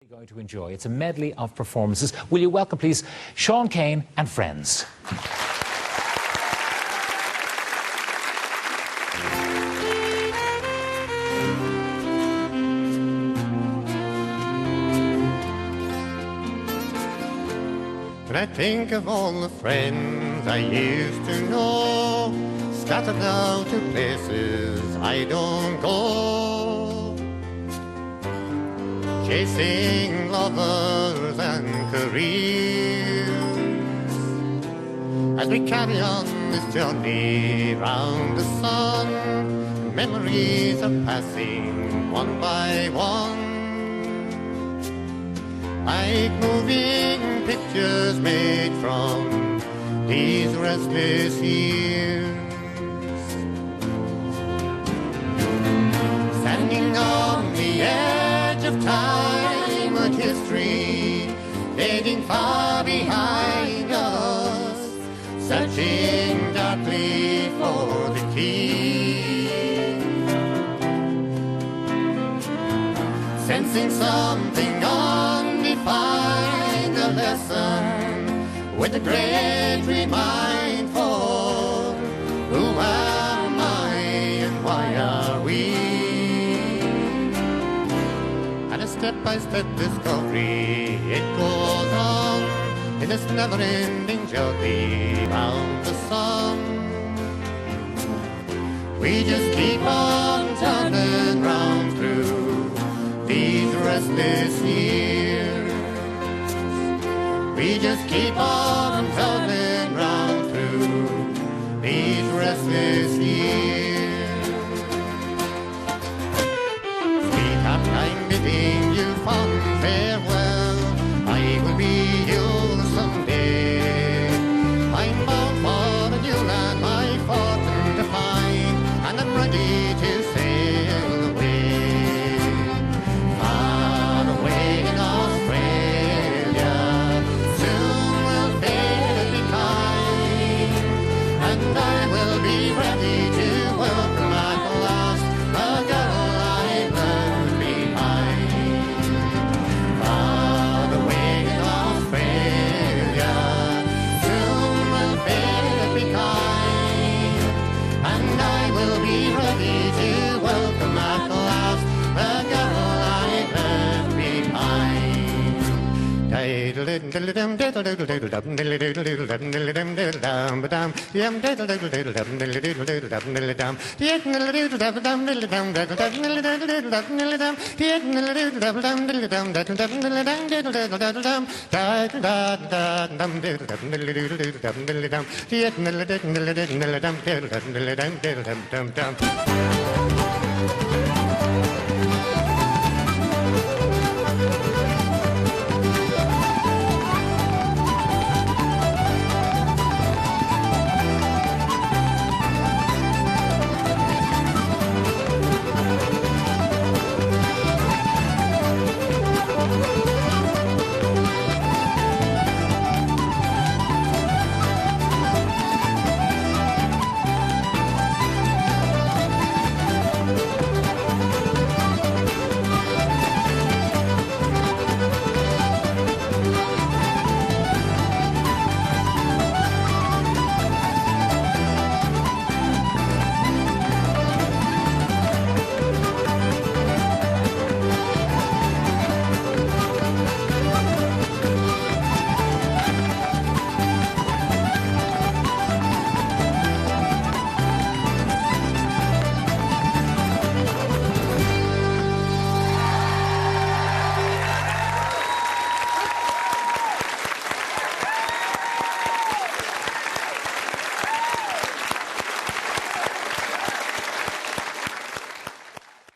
Going to enjoy. It's a medley of performances. Will you welcome, please, Sean Kane and friends. When I think of all the friends I used to know, scattered out to places I don't go, chasing lovers and careers, as we carry on this journey round the sun, memories are passing one by one, like moving pictures made from these restless years. Standing on the edge of time and history, fading far behind us, searching darkly for the key, sensing something undefined, a lesson with a great reminder. Who am I and why are we? And a step-by-step discovery, it goes on in this never-ending journey round the sun. We just keep on turning round through these restless years. We just keep on turning round through these restless years. Sweetheart, I'm bidding you fond farewell. I will be yours someday. I'm bound for a new land, my fortune to find, and I'm ready to sail away. Far away in Australia, soon we'll fade behind, and I will be ready to welcome at last the girl I left behind. Far away in Australia, soon we'll fade behind, and I will be ready to welcome at last the girl I left behind.